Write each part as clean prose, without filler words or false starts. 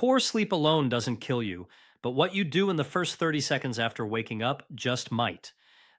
Poor sleep alone doesn't kill you, but what you do in the first 30 seconds after waking up just might.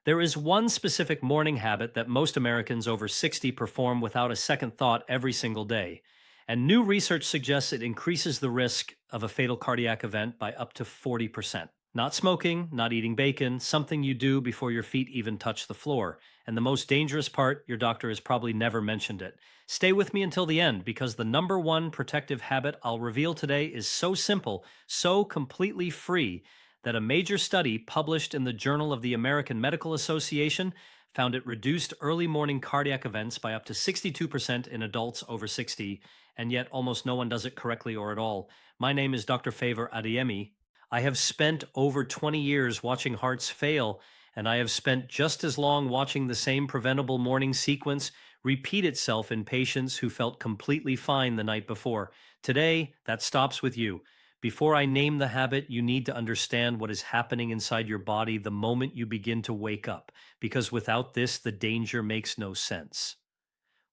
There is one specific morning habit that most Americans over 60 perform without a second thought every single day. And new research suggests it increases the risk of a fatal cardiac event by up to 40%. Not smoking, not eating bacon, something you do before your feet even touch the floor. And the most dangerous part, your doctor has probably never mentioned it. Stay with me until the end because the number one protective habit I'll reveal today is so simple, so completely free, that a major study published in the Journal of the American Medical Association found it reduced early morning cardiac events by up to 62% in adults over 60, and yet almost no one does it correctly or at all. My name is Dr. Favor Adeyemi. I have spent over 20 years watching hearts fail, and I have spent just as long watching the same preventable morning sequence repeat itself in patients who felt completely fine the night before. Today, that stops with you. Before I name the habit, you need to understand what is happening inside your body the moment you begin to wake up, because without this, the danger makes no sense.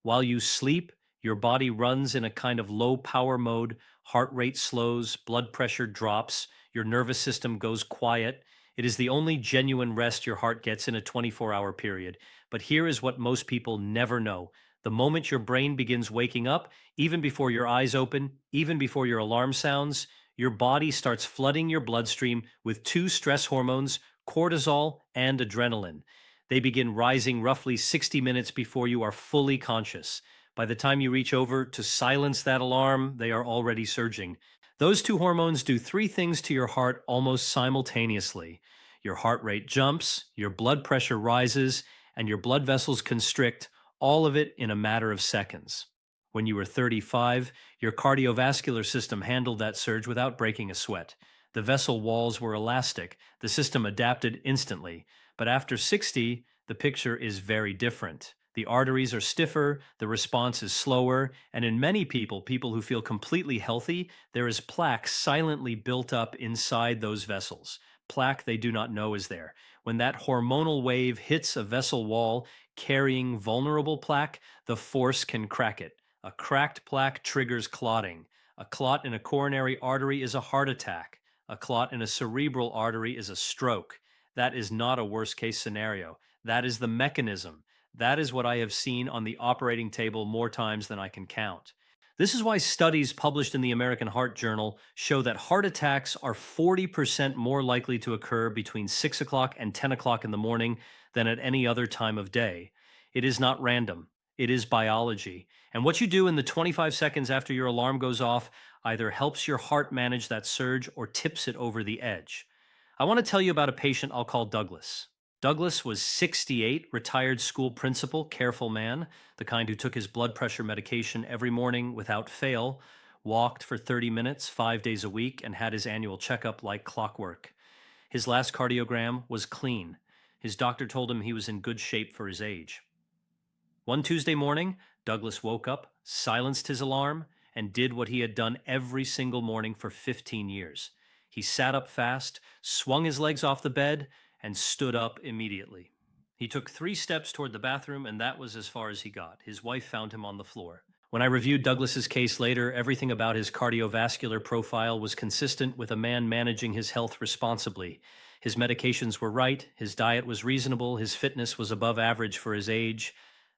While you sleep, your body runs in a kind of low power mode, heart rate slows, blood pressure drops, your nervous system goes quiet. It is the only genuine rest your heart gets in a 24-hour period. But here is what most people never know. The moment your brain begins waking up, even before your eyes open, even before your alarm sounds, your body starts flooding your bloodstream with two stress hormones, cortisol and adrenaline. They begin rising roughly 60 minutes before you are fully conscious. By the time you reach over to silence that alarm, they are already surging. Those two hormones do three things to your heart almost simultaneously. Your heart rate jumps, your blood pressure rises, and your blood vessels constrict, all of it in a matter of seconds. When you were 35, your cardiovascular system handled that surge without breaking a sweat. The vessel walls were elastic. The system adapted instantly. But after 60, the picture is very different. The arteries are stiffer, the response is slower, and in many people who feel completely healthy, there is plaque silently built up inside those vessels. Plaque they do not know is there. When that hormonal wave hits a vessel wall carrying vulnerable plaque, the force can crack it. A cracked plaque triggers clotting. A clot in a coronary artery is a heart attack. A clot in a cerebral artery is a stroke. That is not a worst-case scenario. That is the mechanism. That is what I have seen on the operating table more times than I can count. This is why studies published in the American Heart Journal show that heart attacks are 40% more likely to occur between 6 o'clock and 10 o'clock in the morning than at any other time of day. It is not random. It is biology. And what you do in the 25 seconds after your alarm goes off either helps your heart manage that surge or tips it over the edge. I want to tell you about a patient I'll call Douglas. Douglas was 68, retired school principal, careful man, the kind who took his blood pressure medication every morning without fail, walked for 30 minutes, 5 days a week, and had his annual checkup like clockwork. His last cardiogram was clean. His doctor told him he was in good shape for his age. One Tuesday morning, Douglas woke up, silenced his alarm, and did what he had done every single morning for 15 years. He sat up fast, swung his legs off the bed, and stood up immediately. He took 3 steps toward the bathroom, and that was as far as he got. His wife found him on the floor. When I reviewed Douglas's case later, everything about his cardiovascular profile was consistent with a man managing his health responsibly. His medications were right, his diet was reasonable, his fitness was above average for his age,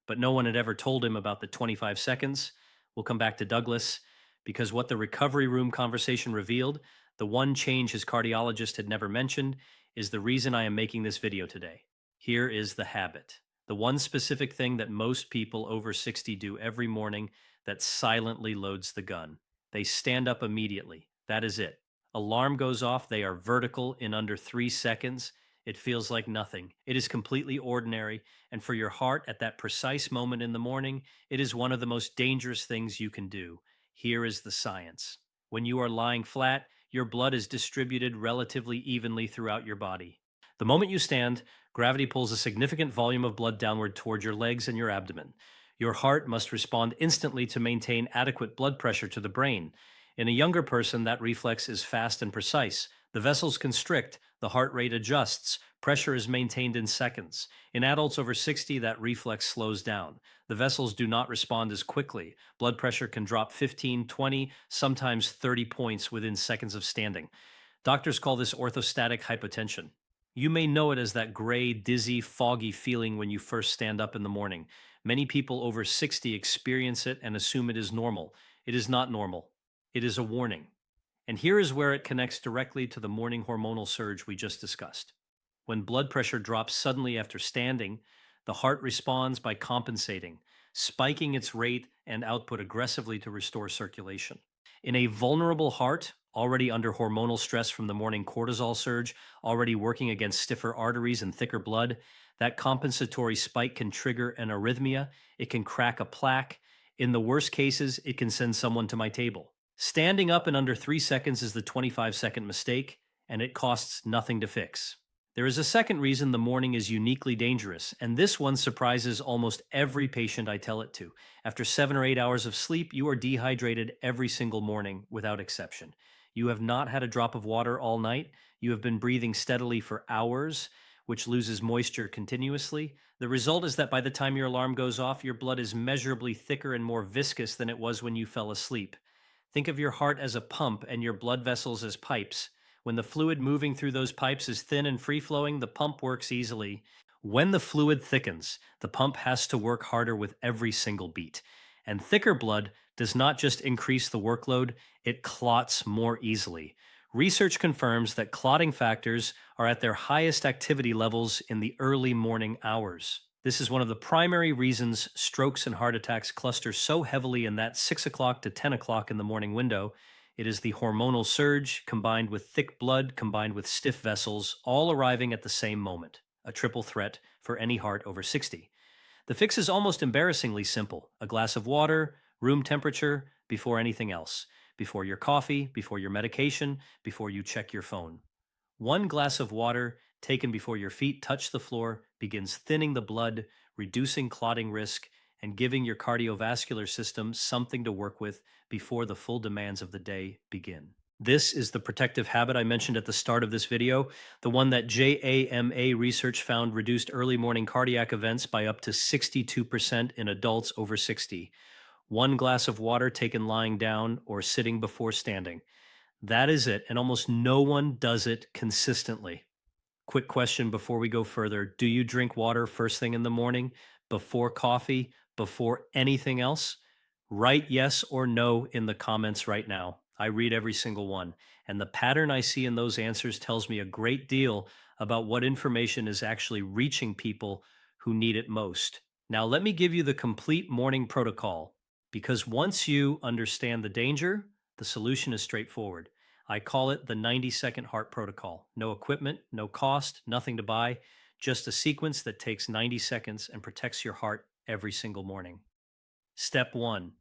but no one had ever told him about the 25 seconds. We'll come back to Douglas, because what the recovery room conversation revealed, the one change his cardiologist had never mentioned, is the reason I am making this video today. Here is the habit. The one specific thing that most people over 60 do every morning that silently loads the gun. They stand up immediately. That is it. Alarm goes off. They are vertical in under 3 seconds. It feels like nothing. It is completely ordinary. And for your heart at that precise moment in the morning, it is one of the most dangerous things you can do. Here is the science. When you are lying flat, your blood is distributed relatively evenly throughout your body. The moment you stand, gravity pulls a significant volume of blood downward toward your legs and your abdomen. Your heart must respond instantly to maintain adequate blood pressure to the brain. In a younger person, that reflex is fast and precise. The vessels constrict, the heart rate adjusts, Pressure is maintained in seconds. In adults over 60, that reflex slows down. The vessels do not respond as quickly. Blood pressure can drop 15, 20, sometimes 30 points within seconds of standing. Doctors call this orthostatic hypotension. You may know it as that gray, dizzy, foggy feeling when you first stand up in the morning. Many people over 60 experience it and assume it is normal. It is not normal. It is a warning. And here is where it connects directly to the morning hormonal surge we just discussed. When blood pressure drops suddenly after standing, the heart responds by compensating, spiking its rate and output aggressively to restore circulation. In a vulnerable heart, already under hormonal stress from the morning cortisol surge, already working against stiffer arteries and thicker blood, that compensatory spike can trigger an arrhythmia. It can crack a plaque. In the worst cases, it can send someone to my table. Standing up in under 3 seconds is the 25-second mistake, and it costs nothing to fix. There is a second reason the morning is uniquely dangerous, and this one surprises almost every patient I tell it to. After 7 or 8 hours of sleep, you are dehydrated every single morning without exception. You have not had a drop of water all night. You have been breathing steadily for hours, which loses moisture continuously. The result is that by the time your alarm goes off, your blood is measurably thicker and more viscous than it was when you fell asleep. Think of your heart as a pump and your blood vessels as pipes. When the fluid moving through those pipes is thin and free flowing, the pump works easily. When the fluid thickens, the pump has to work harder with every single beat. And thicker blood does not just increase the workload, it clots more easily. Research confirms that clotting factors are at their highest activity levels in the early morning hours. This is one of the primary reasons strokes and heart attacks cluster so heavily in that 6 o'clock to 10 o'clock in the morning window. It is the hormonal surge combined with thick blood, combined with stiff vessels, all arriving at the same moment, a triple threat for any heart over 60. The fix is almost embarrassingly simple: a glass of water, room temperature, before anything else, before your coffee, before your medication, before you check your phone. One glass of water taken before your feet touch the floor begins thinning the blood, reducing clotting risk, and giving your cardiovascular system something to work with before the full demands of the day begin. This is the protective habit I mentioned at the start of this video, the one that JAMA research found reduced early morning cardiac events by up to 62% in adults over 60. One glass of water taken lying down or sitting before standing. That is it, and almost no one does it consistently. Quick question before we go further. Do you drink water first thing in the morning, before coffee, before anything else? Write yes or no in the comments right now. I read every single one. And the pattern I see in those answers tells me a great deal about what information is actually reaching people who need it most. Now, let me give you the complete morning protocol, because once you understand the danger, the solution is straightforward. I call it the 90-second heart protocol. No equipment, no cost, nothing to buy, just a sequence that takes 90 seconds and protects your heart every single morning. Step 1.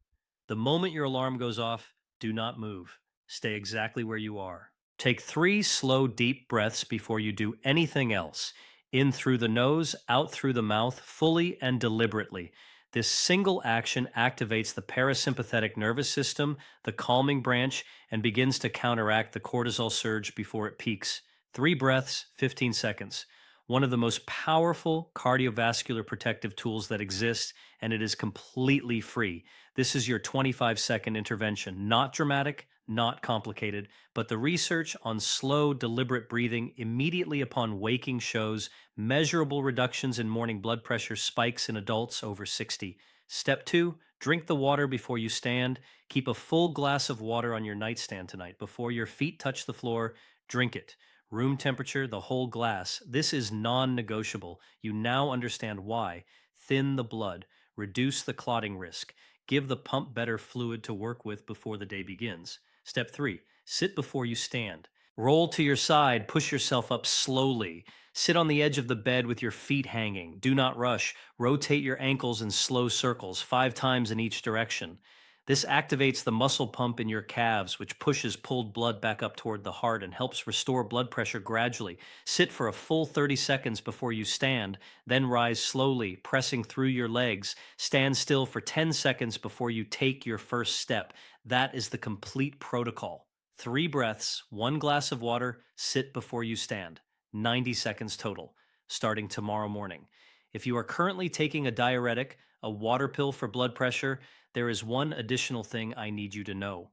The moment your alarm goes off, do not move. Stay exactly where you are. Take 3 slow, deep breaths before you do anything else. In through the nose, out through the mouth, fully and deliberately. This single action activates the parasympathetic nervous system, the calming branch, and begins to counteract the cortisol surge before it peaks. 3 breaths, 15 seconds. One of the most powerful cardiovascular protective tools that exists, and it is completely free. This is your 25-second intervention. Not dramatic, not complicated, but the research on slow, deliberate breathing immediately upon waking shows measurable reductions in morning blood pressure spikes in adults over 60. Step 2, drink the water before you stand. Keep a full glass of water on your nightstand tonight. Before your feet touch the floor, drink it. Room temperature, the whole glass. This is non-negotiable. You now understand why. Thin the blood, reduce the clotting risk, give the pump better fluid to work with before the day begins. Step 3, sit before you stand. Roll to your side, push yourself up slowly. Sit on the edge of the bed with your feet hanging. Do not rush. Rotate your ankles in slow circles, 5 times in each direction. This activates the muscle pump in your calves, which pushes pulled blood back up toward the heart and helps restore blood pressure gradually. Sit for a full 30 seconds before you stand, then rise slowly, pressing through your legs. Stand still for 10 seconds before you take your first step. That is the complete protocol. 3 breaths, 1 glass of water, sit before you stand. 90 seconds total, starting tomorrow morning. If you are currently taking a diuretic, a water pill for blood pressure, there is one additional thing I need you to know.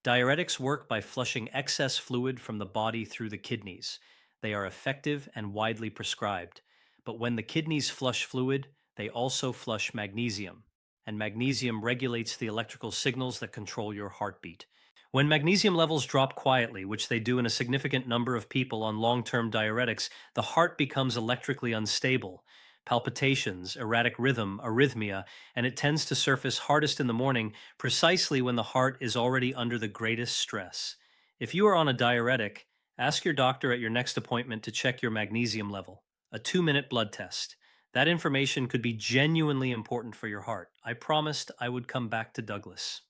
Diuretics work by flushing excess fluid from the body through the kidneys. They are effective and widely prescribed. But when the kidneys flush fluid, they also flush magnesium. And magnesium regulates the electrical signals that control your heartbeat. When magnesium levels drop quietly, which they do in a significant number of people on long term diuretics, the heart becomes electrically unstable. Palpitations, erratic rhythm, arrhythmia, and it tends to surface hardest in the morning, precisely when the heart is already under the greatest stress. If you are on a diuretic, ask your doctor at your next appointment to check your magnesium level, a 2-minute blood test. That information could be genuinely important for your heart. I promised I would come back to Douglas.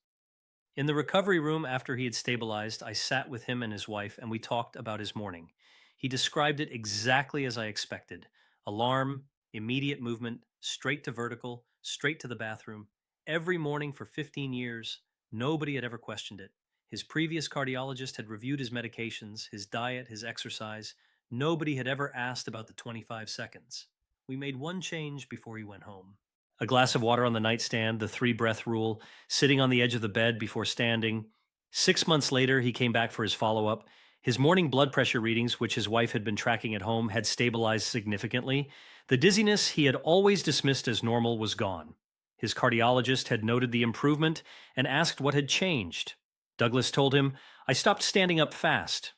In the recovery room after he had stabilized, I sat with him and his wife and we talked about his morning. He described it exactly as I expected: alarm, immediate movement, straight to vertical, straight to the bathroom. Every morning for 15 years, nobody had ever questioned it. His previous cardiologist had reviewed his medications, his diet, his exercise. Nobody had ever asked about the 25 seconds. We made one change before he went home: a glass of water on the nightstand, the 3 breath rule, sitting on the edge of the bed before standing. 6 months later, he came back for his follow up. His morning blood pressure readings, which his wife had been tracking at home, had stabilized significantly. The dizziness he had always dismissed as normal was gone. His cardiologist had noted the improvement and asked what had changed. Douglas told him, "I stopped standing up fast.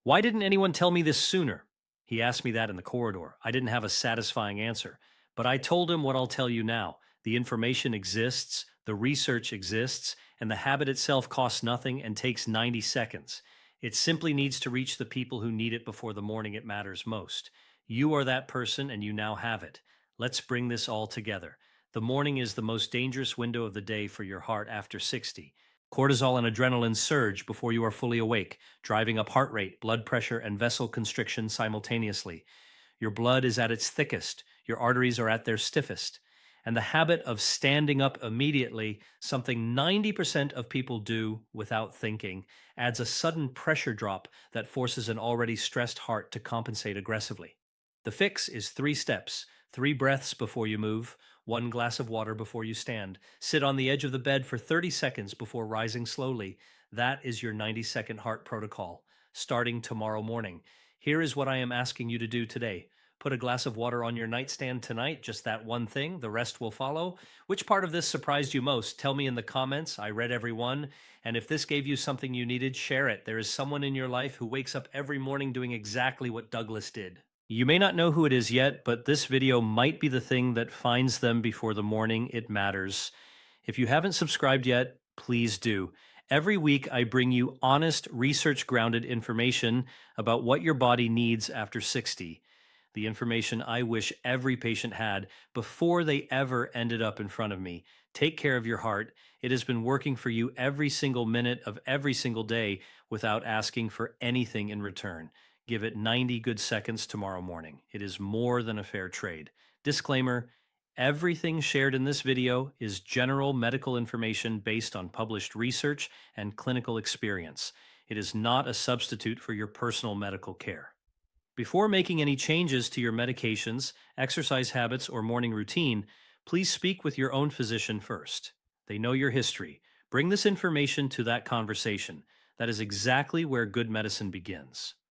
Why didn't anyone tell me this sooner?" He asked me that in the corridor. I didn't have a satisfying answer, but I told him what I'll tell you now. The information exists, the research exists, and the habit itself costs nothing and takes 90 seconds. It simply needs to reach the people who need it before the morning it matters most. You are that person and you now have it. Let's bring this all together. The morning is the most dangerous window of the day for your heart after 60. Cortisol and adrenaline surge before you are fully awake, driving up heart rate, blood pressure, and vessel constriction simultaneously. Your blood is at its thickest, your arteries are at their stiffest. And the habit of standing up immediately, something 90% of people do without thinking, adds a sudden pressure drop that forces an already stressed heart to compensate aggressively. The fix is 3 steps: 3 breaths before you move, 1 glass of water before you stand, sit on the edge of the bed for 30 seconds before rising slowly. That is your 90-second heart protocol, starting tomorrow morning. Here is what I am asking you to do today. Put a glass of water on your nightstand tonight, just that one thing. The rest will follow. Which part of this surprised you most? Tell me in the comments. I read every one. And if this gave you something you needed, share it. There is someone in your life who wakes up every morning doing exactly what Douglas did. You may not know who it is yet, but this video might be the thing that finds them before the morning it matters. If you haven't subscribed yet, please do. Every week, I bring you honest, research-grounded information about what your body needs after 60. The information I wish every patient had before they ever ended up in front of me. Take care of your heart. It has been working for you every single minute of every single day without asking for anything in return. Give it 90 good seconds tomorrow morning. It is more than a fair trade. Disclaimer: everything shared in this video is general medical information based on published research and clinical experience. It is not a substitute for your personal medical care. Before making any changes to your medications, exercise habits, or morning routine, please speak with your own physician first. They know your history. Bring this information to that conversation. That is exactly where good medicine begins.